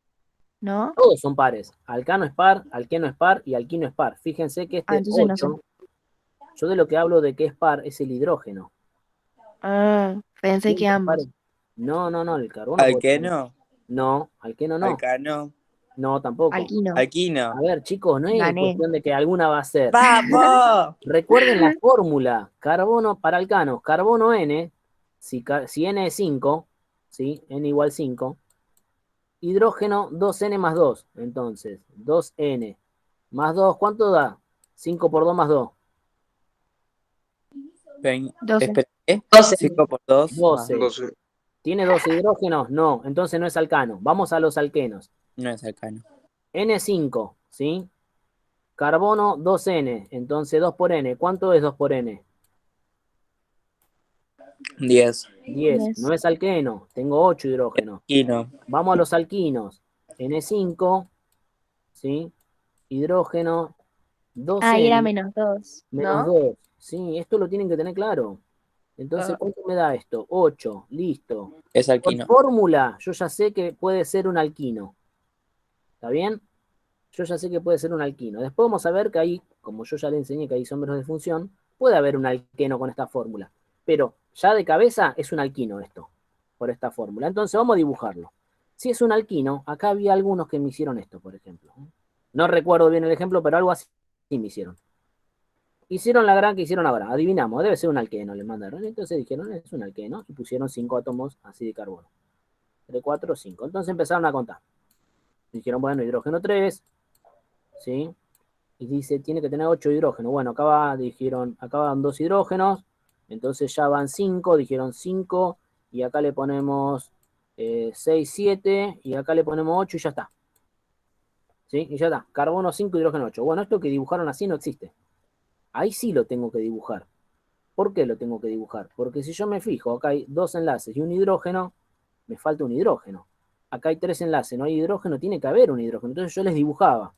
Speaker 2: ¿no?
Speaker 1: Todos son pares. Alcano es par, alqueno es par y alquino es par. Fíjense que
Speaker 2: Ah,
Speaker 1: este
Speaker 2: entonces no sé.
Speaker 1: 8, yo de lo que hablo de que es par es el hidrógeno.
Speaker 2: Ah, pensé que
Speaker 1: Siempre
Speaker 2: ambos.
Speaker 1: pares. No, el carbono
Speaker 3: ¿Al
Speaker 1: puede
Speaker 3: qué
Speaker 1: tener.
Speaker 3: no?
Speaker 1: No, alqueno no.
Speaker 3: Alcano.
Speaker 1: No, tampoco.
Speaker 2: Alquino,
Speaker 3: Aquí no.
Speaker 1: A ver, chicos, no es
Speaker 2: gané.
Speaker 1: cuestión de que alguna va a ser.
Speaker 3: ¡Vamos!
Speaker 1: Recuerden la fórmula. Carbono para alcanos, carbono N, si N es 5, ¿sí? N igual 5. Hidrógeno 2N más 2. Entonces, 2N más 2, ¿cuánto da? 5 por 2 más 2.
Speaker 2: Doce.
Speaker 3: Espera, ¿eh?
Speaker 6: 12.
Speaker 3: 5 por 2 más
Speaker 1: 12.
Speaker 4: 12.
Speaker 1: ¿Tiene 12 hidrógenos? No, entonces no es alcano. Vamos a los alquenos.
Speaker 3: no es alcano.
Speaker 1: N5, ¿sí? Carbono 2N, entonces 2 por N. ¿Cuánto es 2 por N?
Speaker 3: 10.
Speaker 1: 10. No es alqueno, tengo 8 hidrógenos.
Speaker 3: Alquino.
Speaker 1: Vamos a los alquinos. N5, ¿sí? Hidrógeno, 2
Speaker 2: Ah, y era
Speaker 1: N,
Speaker 2: -2,
Speaker 1: menos
Speaker 2: ¿no?
Speaker 1: 2. Sí, esto lo tienen que tener claro. Entonces,
Speaker 2: Ah.
Speaker 1: ¿cuánto me da esto? 8, listo.
Speaker 3: Es
Speaker 1: Por
Speaker 3: alquino.
Speaker 1: fórmula, yo ya sé que puede ser un alquino. ¿Está bien? Yo ya sé que puede ser un alquino. Después vamos a ver que ahí, como yo ya le enseñé que hay isómeros de función, puede haber un alqueno con esta fórmula. Pero ya de cabeza es un alquino esto, por esta fórmula. Entonces vamos a dibujarlo. Si es un alquino, acá había algunos que me hicieron esto, por ejemplo. No recuerdo bien el ejemplo, pero algo así me hicieron. Hicieron la gran que hicieron ahora. Adivinamos, debe ser un alqueno, le mandaron. Entonces dijeron, es un alqueno, y pusieron 5 átomos así de carbono. 3, 4, 5. Entonces empezaron a contar. Dijeron, bueno, hidrógeno 3, ¿sí? Y dice, tiene que tener 8 hidrógenos. Bueno, dijeron, acá van 2 hidrógenos, entonces ya van 5, dijeron 5, y acá le ponemos 6, 7, y acá le ponemos 8 y ya está. ¿Sí? Y ya está. Carbono 5, hidrógeno 8. Bueno, esto que dibujaron así no existe. Ahí sí lo tengo que dibujar. ¿Por qué lo tengo que dibujar? Porque si yo me fijo, acá hay 2 enlaces y un hidrógeno, me falta un hidrógeno. Acá hay 3 enlaces, no hay hidrógeno, tiene que haber un hidrógeno. Entonces yo les dibujaba.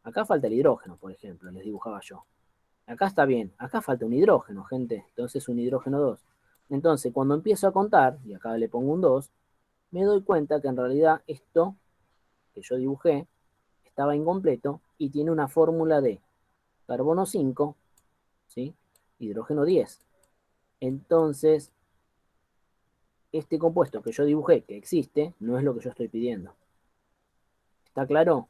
Speaker 1: Acá falta el hidrógeno, por ejemplo, les dibujaba yo. Acá está bien, acá falta un hidrógeno, gente. Entonces un hidrógeno 2. Entonces cuando empiezo a contar, y acá le pongo un 2, me doy cuenta que en realidad esto que yo dibujé estaba incompleto y tiene una fórmula de carbono 5, ¿sí? Hidrógeno 10. Entonces, este compuesto que yo dibujé, que existe, no es lo que yo estoy pidiendo. ¿Está claro?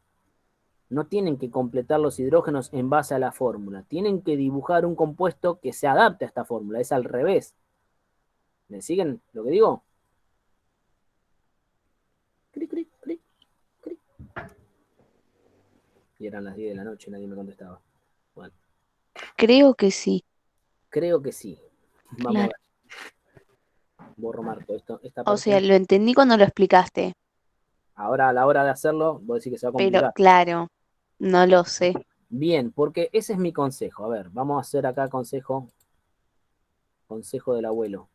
Speaker 1: No tienen que completar los hidrógenos en base a la fórmula. Tienen que dibujar un compuesto que se adapte a esta fórmula. Es al revés. ¿Me siguen lo que digo? Cric, cric, cric, cric. Y eran las 10 de la noche y nadie me contestaba. Bueno,
Speaker 7: Creo que sí.
Speaker 1: creo que sí. Vamos a
Speaker 2: Claro.
Speaker 1: ver. Borro marco esta
Speaker 7: O
Speaker 1: parte.
Speaker 7: sea, lo entendí cuando lo explicaste,
Speaker 1: Ahora a la hora de hacerlo, voy a decir que se va a
Speaker 7: pero
Speaker 1: complicar.
Speaker 7: claro, no lo sé.
Speaker 1: Bien, porque ese es mi consejo. A ver, vamos a hacer acá consejo del abuelo.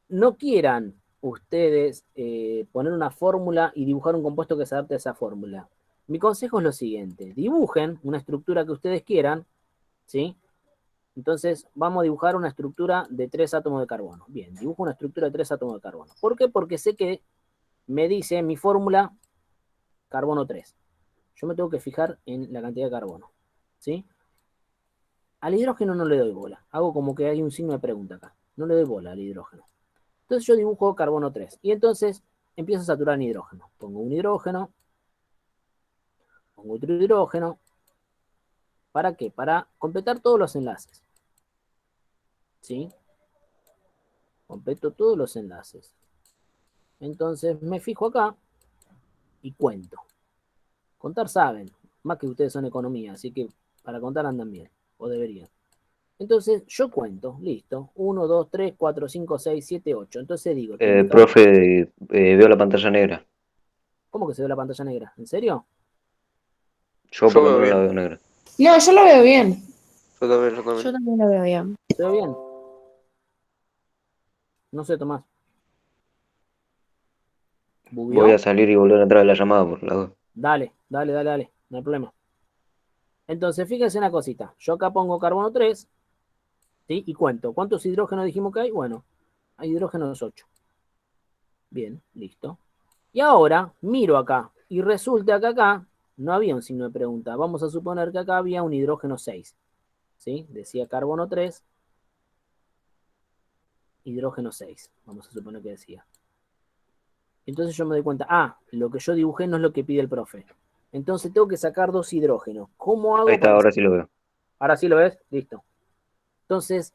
Speaker 1: No quieran ustedes poner una fórmula y dibujar un compuesto que se adapte a esa fórmula. Mi consejo es lo siguiente. Dibujen una estructura que ustedes quieran, ¿sí? Entonces, vamos a dibujar una estructura de 3 átomos de carbono. Bien, dibujo una estructura de 3 átomos de carbono. ¿Por qué? Porque sé que me dice mi fórmula carbono 3. Yo me tengo que fijar en la cantidad de carbono, ¿sí? Al hidrógeno no le doy bola. Hago como que hay un signo de pregunta acá. No le doy bola al hidrógeno. Entonces yo dibujo carbono 3. Y entonces empiezo a saturar en hidrógeno. Pongo un hidrógeno. Pongo otro hidrógeno. ¿Para qué? Para completar todos los enlaces. ¿Sí? Completo todos los enlaces. Entonces me fijo acá y cuento. Contar saben. Más que ustedes son economía. Así que para contar andan bien. O deberían. Entonces yo cuento. Listo. 1, 2, 3, 4, 5, 6, 7, 8. Entonces digo, tiene que haber...
Speaker 8: Profe, veo la pantalla negra.
Speaker 1: ¿Cómo que se ve la pantalla negra? ¿En serio?
Speaker 8: Yo
Speaker 4: Yo
Speaker 8: por lo
Speaker 4: veo
Speaker 8: menos la
Speaker 4: bien.
Speaker 8: veo negra.
Speaker 2: No, yo lo veo bien.
Speaker 4: Yo también, yo
Speaker 2: Yo
Speaker 4: también.
Speaker 2: también lo veo bien.
Speaker 1: ¿Se ve bien? No sé, Tomás.
Speaker 8: Voy a
Speaker 1: ¿Bubió?
Speaker 8: salir y volver a entrar a la llamada por la duda.
Speaker 1: Dale, dale, dale, dale. No hay problema. Entonces, fíjense una cosita. Yo acá pongo carbono 3, ¿sí? Y cuento. ¿Cuántos hidrógenos dijimos que hay? Bueno, hay hidrógenos 8. Bien, listo. Y ahora miro acá. Y resulta que acá no había un signo de pregunta. Vamos a suponer que acá había un hidrógeno 6. ¿Sí? Decía carbono 3, hidrógeno 6. Vamos a suponer que decía. Entonces yo me doy cuenta, lo que yo dibujé no es lo que pide el profe. Entonces tengo que sacar 2 hidrógenos. ¿Cómo
Speaker 8: Ahí
Speaker 1: hago
Speaker 8: está,
Speaker 1: para
Speaker 8: ahora
Speaker 1: sacar?
Speaker 8: sí lo veo.
Speaker 1: Ahora sí lo ves, listo. Entonces,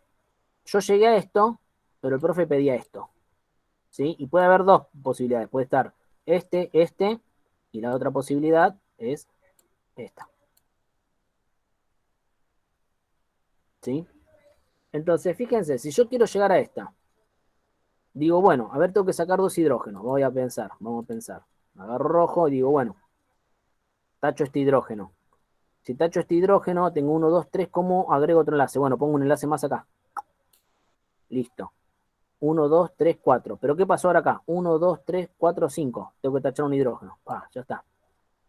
Speaker 1: yo llegué a esto, pero el profe pedía esto. ¿Sí? Y puede haber 2 posibilidades. Puede estar este, y la otra posibilidad es esta. ¿Sí? Entonces, fíjense, si yo quiero llegar a esta, digo, bueno, a ver, tengo que sacar 2 hidrógenos. Vamos a pensar. Agarro rojo y digo, bueno, tacho este hidrógeno. Si tacho este hidrógeno, tengo 1, 2, 3, ¿cómo agrego otro enlace? Bueno, pongo un enlace más acá. Listo. 1, 2, 3, 4. ¿Pero qué pasó ahora acá? 1, 2, 3, 4, 5. Tengo que tachar un hidrógeno. Ya está.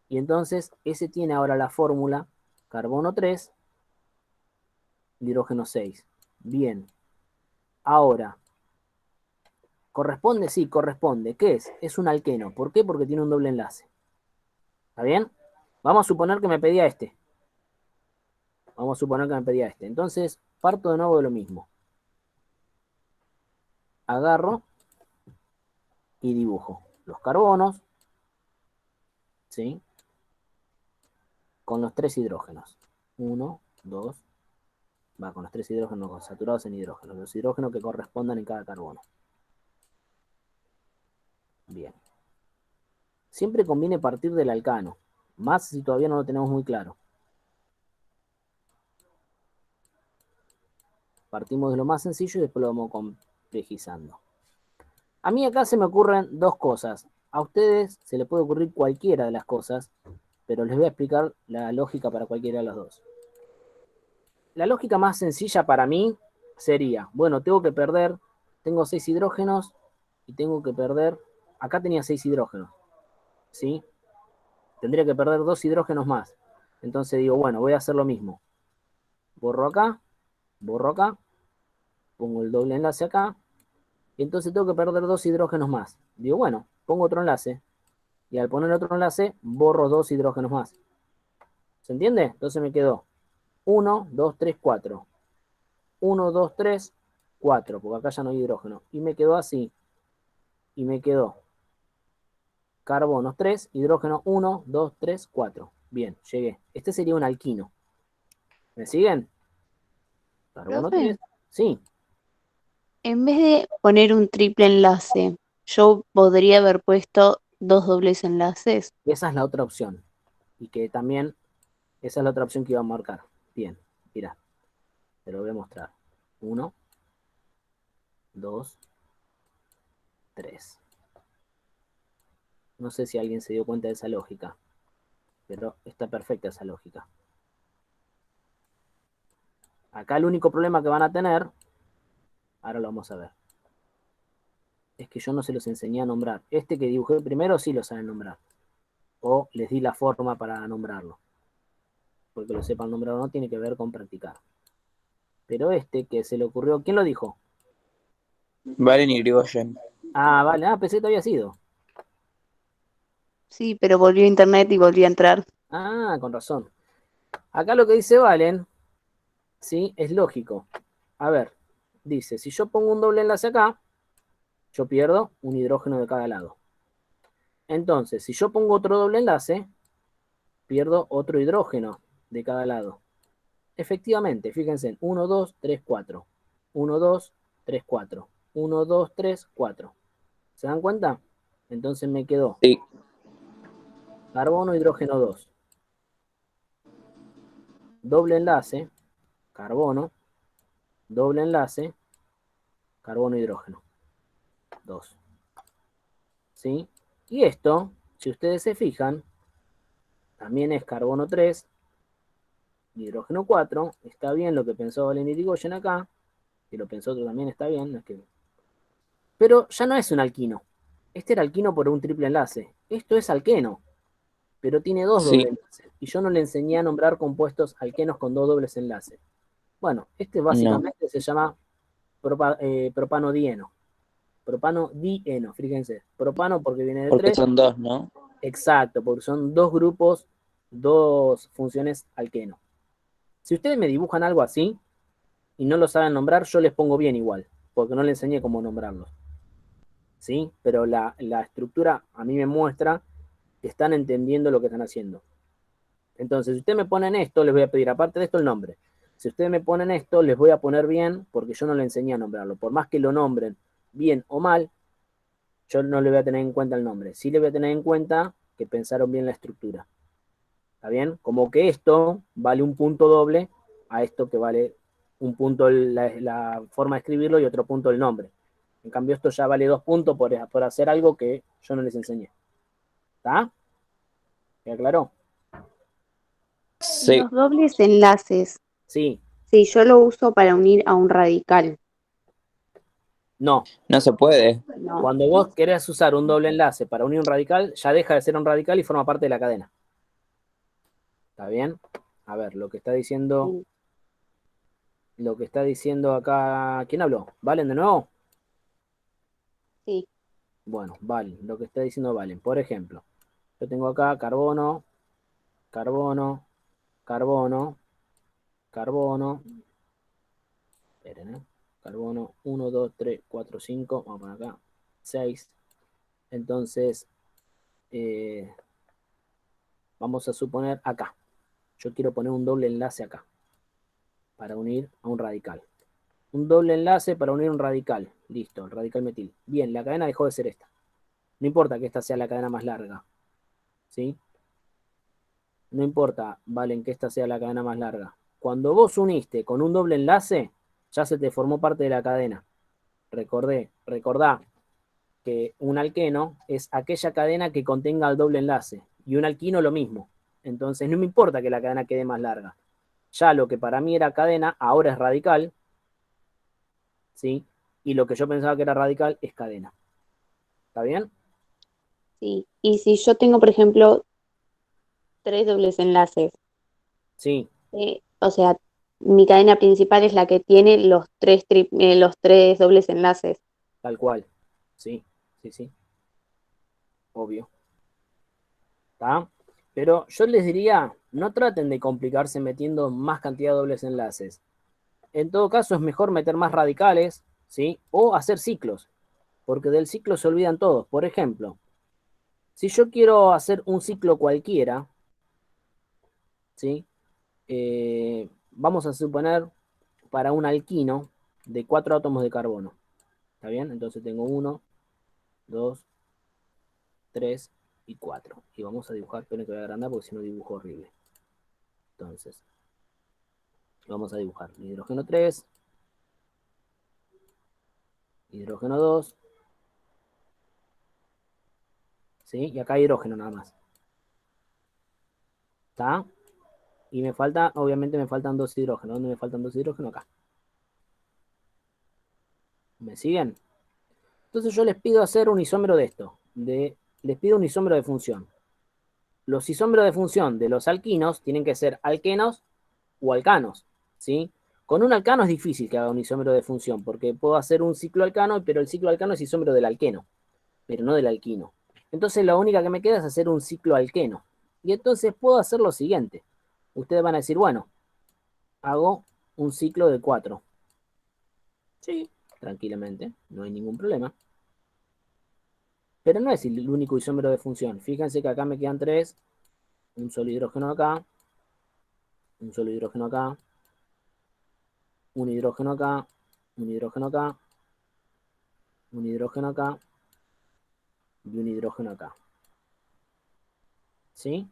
Speaker 1: Y entonces ese tiene ahora la fórmula carbono 3, hidrógeno 6. Bien. Ahora, ¿corresponde? Sí, corresponde. ¿Qué es? Es un alqueno. ¿Por qué? Porque tiene un doble enlace. ¿Está bien? Vamos a suponer que me pedía este. Entonces, parto de nuevo de lo mismo. Agarro y dibujo los carbonos, ¿sí? Con los 3 hidrógenos. 1, 2, con los 3 hidrógenos saturados en hidrógeno. Los hidrógenos que correspondan en cada carbono. Bien. Siempre conviene partir del alcano. Más si todavía no lo tenemos muy claro. Partimos de lo más sencillo y después lo vamos complejizando. A mí acá se me ocurren dos cosas. A ustedes se les puede ocurrir cualquiera de las cosas, pero les voy a explicar la lógica para cualquiera de las dos. La lógica más sencilla para mí sería, bueno, tengo 6 hidrógenos y tengo que perder, acá tenía 6 hidrógenos, ¿sí? Tendría que perder 2 hidrógenos más. Entonces digo, bueno, voy a hacer lo mismo. Borro acá, pongo el doble enlace acá, y entonces tengo que perder 2 hidrógenos más. Digo, bueno, pongo otro enlace, y al poner otro enlace, borro 2 hidrógenos más. ¿Se entiende? Entonces me quedó 1, 2, 3, 4. 1, 2, 3, 4, porque acá ya no hay hidrógeno. Y me quedó así. Y me quedó carbonos 3, hidrógeno 1, 2, 3, 4. Bien, llegué. Este sería un alquino. ¿Me siguen? Carbono
Speaker 7: Profe,
Speaker 1: 3. Sí,
Speaker 7: en vez de poner un triple enlace, yo podría haber puesto 2 dobles enlaces.
Speaker 1: esa es la otra opción. Y que también, esa es la otra opción que iba a marcar. Bien, mira, te lo voy a mostrar. 1, 2, 3. No sé si alguien se dio cuenta de esa lógica, pero está perfecta esa lógica. Acá el único problema que van a tener, ahora lo vamos a ver, es que yo no se los enseñé a nombrar. Este que dibujé primero sí lo saben nombrar. O les di la forma para nombrarlo. Porque lo sepan nombrar o no tiene que ver con practicar. Pero este que se le ocurrió, ¿quién lo dijo?
Speaker 3: Valen y Grigoyen.
Speaker 1: Ah, vale, pensé que te había sido.
Speaker 7: Sí, pero volvió a internet y volvió a entrar.
Speaker 1: Ah, con razón. Acá lo que dice Valen, sí, es lógico. A ver, dice, si yo pongo un doble enlace acá, yo pierdo un hidrógeno de cada lado. Entonces, si yo pongo otro doble enlace, pierdo otro hidrógeno de cada lado. Efectivamente, fíjense, 1, 2, 3, 4. 1, 2, 3, 4. 1, 2, 3, 4. ¿Se dan cuenta? Entonces me quedó
Speaker 3: Sí.
Speaker 1: carbono, hidrógeno 2. Doble enlace, carbono, doble enlace, carbono, hidrógeno 2. ¿Sí? Y esto, si ustedes se fijan, también es carbono 3, hidrógeno 4. Está bien lo que pensó Valen Irigoyen acá, que lo pensó otro también está bien. Pero ya no es un alquino. Este era alquino por un triple enlace. Esto es alqueno, pero tiene 2
Speaker 3: Sí.
Speaker 1: dobles enlaces. Y yo no le enseñé a nombrar compuestos alquenos con 2 dobles enlaces. Bueno, este básicamente se llama propano dieno. Propano dieno, fíjense. Propano porque viene de
Speaker 3: Porque
Speaker 1: 3.
Speaker 3: son 2, ¿no?
Speaker 1: Exacto, porque son 2 grupos, 2 funciones alqueno. Si ustedes me dibujan algo así y no lo saben nombrar, yo les pongo bien igual, porque no les enseñé cómo nombrarlos. ¿Sí? Pero la estructura a mí me muestra que están entendiendo lo que están haciendo. Entonces, si ustedes me ponen esto, les voy a pedir, aparte de esto, el nombre. Si ustedes me ponen esto, les voy a poner bien, porque yo no le enseñé a nombrarlo. Por más que lo nombren bien o mal, yo no le voy a tener en cuenta el nombre. Sí le voy a tener en cuenta que pensaron bien la estructura. ¿Está bien? Como que esto vale un punto doble a esto que vale un punto la forma de escribirlo y otro punto el nombre. En cambio, esto ya vale 2 puntos por hacer algo que yo no les enseñé. ¿Está? ¿Me aclaró?
Speaker 3: Sí.
Speaker 7: Los dobles enlaces,
Speaker 1: Sí.
Speaker 7: sí, yo lo uso para unir a un radical.
Speaker 1: No.
Speaker 3: No se puede.
Speaker 7: No.
Speaker 1: Cuando vos querés usar un doble enlace para unir un radical, ya deja de ser un radical y forma parte de la cadena. ¿Está bien? A ver, lo que está diciendo acá, ¿quién habló? ¿Valen de nuevo?
Speaker 7: Sí.
Speaker 1: Bueno, Valen, lo que está diciendo Valen. Por ejemplo, yo tengo acá carbono, carbono, carbono, carbono. Esperen, carbono 1, 2, 3, 4, 5. Vamos a poner acá 6. Entonces, vamos a suponer acá. Yo quiero poner un doble enlace acá para unir a un radical. Un doble enlace para unir un radical. Listo, el radical metil. Bien, la cadena dejó de ser esta. No importa que esta sea la cadena más larga. ¿Sí? No importa, Valen, que esta sea la cadena más larga. Cuando vos uniste con un doble enlace, ya se te formó parte de la cadena. Recordá que un alqueno es aquella cadena que contenga el doble enlace. Y un alquino lo mismo. Entonces no me importa que la cadena quede más larga. Ya lo que para mí era cadena, ahora es radical. ¿Sí? Y lo que yo pensaba que era radical es cadena. ¿Está bien?
Speaker 7: Sí. Y si yo tengo, por ejemplo, 3 dobles enlaces,
Speaker 1: Sí,
Speaker 7: o sea, mi cadena principal es la que tiene los tres dobles enlaces.
Speaker 1: tal cual. Sí, sí, sí. Obvio. ¿Está? Pero yo les diría, no traten de complicarse metiendo más cantidad de dobles enlaces. En todo caso, es mejor meter más radicales, ¿sí? O hacer ciclos, porque del ciclo se olvidan todos. Por ejemplo, si yo quiero hacer un ciclo cualquiera, ¿sí? Vamos a suponer para un alquino de 4 átomos de carbono. ¿Está bien? Entonces tengo 1, 2, 3 y 4. Y vamos a dibujar, esperen que voy a agrandar porque si no dibujo horrible. Entonces, vamos a dibujar hidrógeno 3, hidrógeno 2, ¿sí? Y acá hidrógeno nada más. ¿Está? Y me falta, obviamente me faltan 2 hidrógenos. ¿Dónde me faltan 2 hidrógenos? Acá. ¿Me siguen? Entonces yo les pido hacer un isómero de esto. Les pido un isómero de función. Los isómeros de función de los alquinos tienen que ser alquenos o alcanos, ¿sí? Con un alcano es difícil que haga un isómero de función, porque puedo hacer un ciclo alcano, pero el ciclo alcano es isómero del alqueno, pero no del alquino. Entonces la única que me queda es hacer un ciclo alqueno. Y entonces puedo hacer lo siguiente. Ustedes van a decir, bueno, hago un ciclo de 4. Sí, tranquilamente, no hay ningún problema. Pero no es el único isómero de función. Fíjense que acá me quedan 3, un solo hidrógeno acá, un solo hidrógeno acá, un hidrógeno acá, un hidrógeno acá, un hidrógeno acá y un hidrógeno acá. ¿Sí?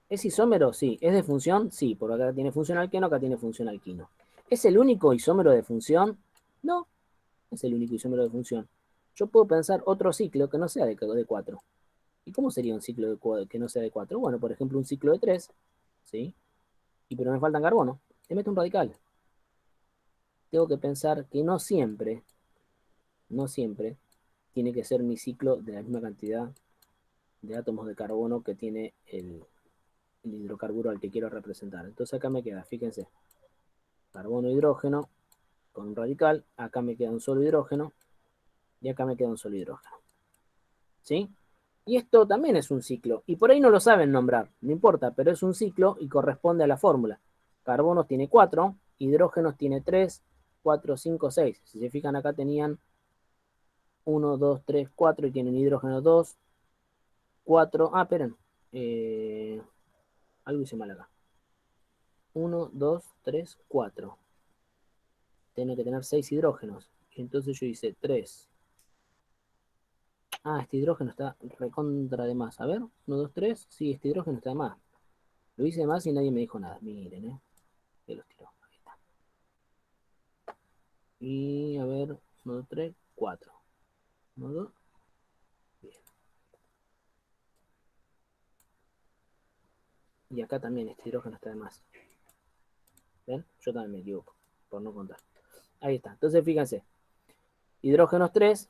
Speaker 1: ¿Es isómero? Sí. ¿Es de función? Sí, porque acá tiene función alqueno, acá tiene función alquino. ¿Es el único isómero de función? No, es el único isómero de función. Yo puedo pensar otro ciclo que no sea de 4. ¿Y cómo sería un ciclo que no sea de 4? Bueno, por ejemplo, un ciclo de 3, ¿sí? Pero me faltan carbono. Le meto un radical. Tengo que pensar que no siempre tiene que ser mi ciclo de la misma cantidad de átomos de carbono que tiene el hidrocarburo al que quiero representar. Entonces acá me queda, fíjense, carbono, hidrógeno, con un radical, acá me queda un solo hidrógeno, y acá me queda un solo hidrógeno. ¿Sí? Y esto también es un ciclo, y por ahí no lo saben nombrar, no importa, pero es un ciclo y corresponde a la fórmula. Carbonos tiene 4, hidrógenos tiene 3, 4, 5, 6. Si se fijan acá tenían 1, 2, 3, 4 y tienen hidrógeno 2, 4. Ah, esperen. Algo hice mal acá. 1, 2, 3, 4. Tiene que tener 6 hidrógenos. Entonces yo hice 3. Ah, este hidrógeno está recontra de más. A ver, 1, 2, 3. Sí, este hidrógeno está de más. Lo hice de más y nadie me dijo nada. Miren, que los tiró. Ahí está. Y a ver, 1, 2, 3, 4. 1, 2. Bien. Y acá también este hidrógeno está de más. ¿Ven? Yo también me equivoco, por no contar. Ahí está. Entonces fíjense. hidrógenos 3,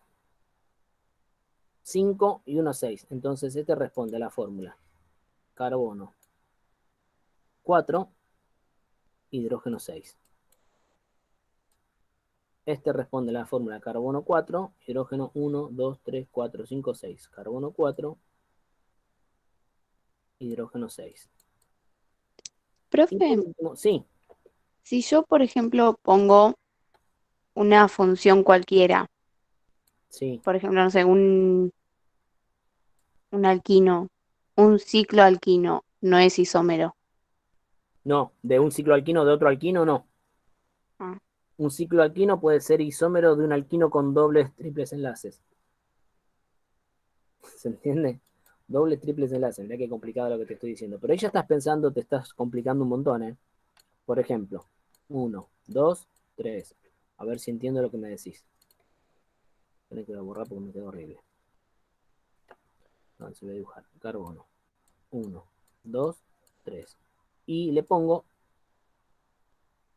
Speaker 1: 5 y 1, 6. Entonces este responde a la fórmula. Carbono 4, hidrógeno 6. Este responde a la fórmula carbono 4, hidrógeno 1, 2, 3, 4, 5, 6. Carbono 4, hidrógeno 6.
Speaker 7: Profe,
Speaker 1: Sí,
Speaker 7: si yo, por ejemplo, pongo una función cualquiera,
Speaker 1: sí.
Speaker 7: por ejemplo, no sé, un alquino, un ciclo alquino, no es isómero.
Speaker 1: No, de un ciclo alquino de otro alquino, no.
Speaker 7: Ah,
Speaker 1: Un ciclo alquino puede ser isómero de un alquino con dobles, triples enlaces. ¿Se entiende? Dobles, triples enlaces. Mirá qué complicado lo que te estoy diciendo. Pero ahí ya estás pensando, te estás complicando un montón, ¿eh? Por ejemplo, 1, 2, 3. A ver si entiendo lo que me decís. Tenés que borrar porque me quedó horrible. No, se voy a dibujar. Carbono. 1, 2, 3. Y le pongo.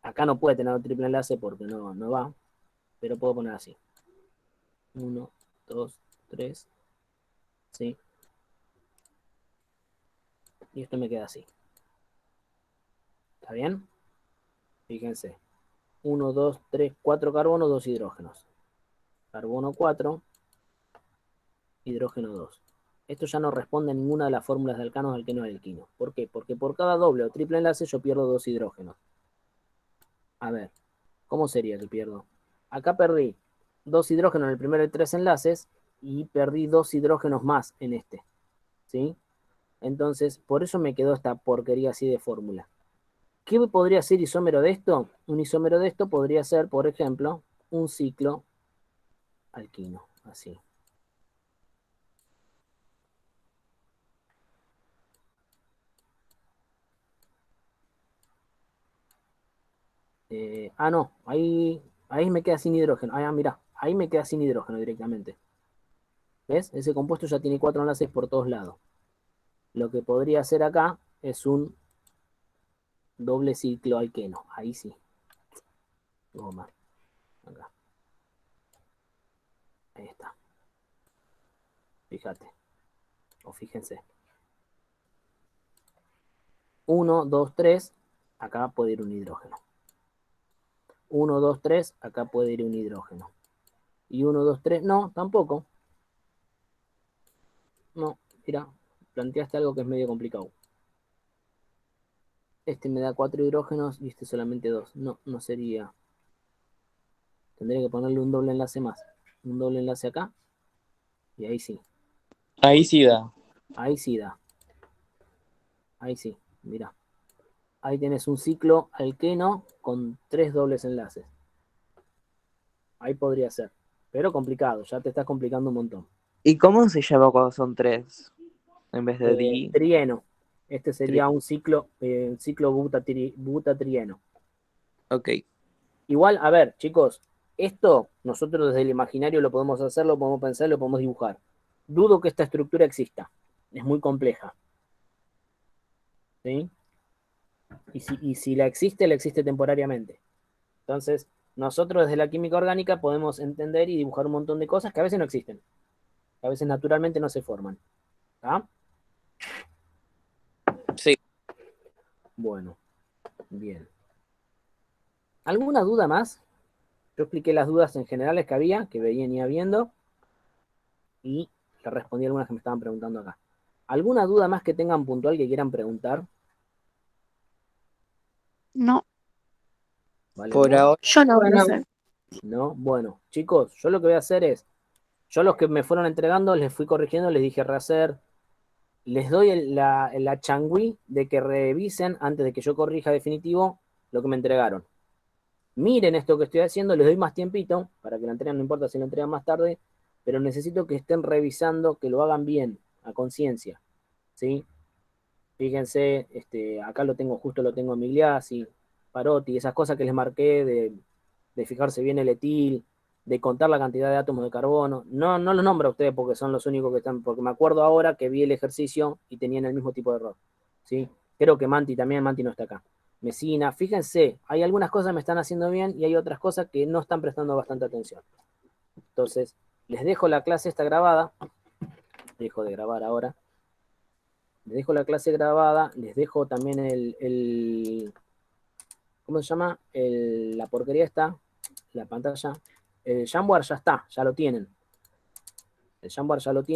Speaker 1: Acá no puede tener un triple enlace porque no va. Pero puedo poner así. 1, 2, 3. ¿Sí? Y esto me queda así. ¿Está bien? Fíjense. 1, 2, 3, 4 carbonos, 2 hidrógenos. Carbono 4, hidrógeno 2. Esto ya no responde a ninguna de las fórmulas de alcanos, alquenos y alquinos. ¿Por qué? Porque por cada doble o triple enlace yo pierdo 2 hidrógenos. A ver, ¿cómo sería que pierdo? Acá perdí 2 hidrógenos en el primero de 3 enlaces y perdí 2 hidrógenos más en este. ¿Sí? Entonces, por eso me quedó esta porquería así de fórmula. ¿Qué podría ser isómero de esto? Un isómero de esto podría ser, por ejemplo, un ciclo alquino, así. No, ahí me queda sin hidrógeno. Mirá, ahí me queda sin hidrógeno directamente. ¿Ves? Ese compuesto ya tiene 4 enlaces por todos lados. Lo que podría hacer acá es un doble ciclo alqueno. Ahí sí. Goma. Acá. Ahí está. Fíjate. O fíjense. 1, 2, 3. Acá puede ir un hidrógeno. 1, 2, 3. Acá puede ir un hidrógeno. Y 1, 2, 3. No, tampoco. No, mira. Planteaste algo que es medio complicado. Este me da 4 hidrógenos y este solamente 2. No, no sería. Tendría que ponerle un doble enlace más. Un doble enlace acá. Y ahí sí.
Speaker 3: Ahí sí da.
Speaker 1: Ahí sí da. Ahí sí. Mira. Ahí tenés un ciclo alqueno con 3 dobles enlaces. Ahí podría ser. Pero complicado. Ya te estás complicando un montón.
Speaker 3: ¿Y cómo se llama cuando son 3? En vez de di.
Speaker 1: Trieno. Este sería un ciclo butatrieno.
Speaker 3: Ok.
Speaker 1: Igual, a ver, chicos, esto nosotros desde el imaginario lo podemos hacer, lo podemos pensar, lo podemos dibujar. Dudo que esta estructura exista. Es muy compleja. ¿Sí? Y si la existe temporariamente. Entonces, nosotros desde la química orgánica podemos entender y dibujar un montón de cosas que a veces no existen. Que a veces naturalmente no se forman. ¿Está?
Speaker 3: Sí.
Speaker 1: Bueno, bien. ¿Alguna duda más? Yo expliqué las dudas en generales que había, que venía viendo, y le respondí a algunas que me estaban preguntando acá. ¿Alguna duda más que tengan puntual que quieran preguntar?
Speaker 7: no,
Speaker 1: ¿Vale?
Speaker 3: Por
Speaker 1: ¿No?
Speaker 3: ahora.
Speaker 2: Yo no, profe.
Speaker 1: ¿No? Bueno, chicos, yo lo que voy a hacer es, yo los que me fueron entregando, les fui corrigiendo, les dije rehacer, les doy la changüí de que revisen antes de que yo corrija definitivo lo que me entregaron. Miren esto que estoy haciendo, les doy más tiempito para que la entreguen, no importa si la entregan más tarde, pero necesito que estén revisando, que lo hagan bien, a conciencia, ¿sí? Fíjense, acá lo tengo, justo lo tengo en Migliasi, Parotti, esas cosas que les marqué de fijarse bien el etil, de contar la cantidad de átomos de carbono. No los nombro a ustedes porque son los únicos que están, porque me acuerdo ahora que vi el ejercicio y tenían el mismo tipo de error, ¿sí? Creo que Manti también, Manti no está acá. Mesina, fíjense, hay algunas cosas que me están haciendo bien y hay otras cosas que no están prestando bastante atención. Entonces, les dejo la clase esta grabada. Dejo de grabar ahora. Les dejo la clase grabada. Les dejo también ¿cómo se llama? La porquería está. La pantalla. El Jamboard ya está, ya lo tienen. El Jamboard ya lo tienen.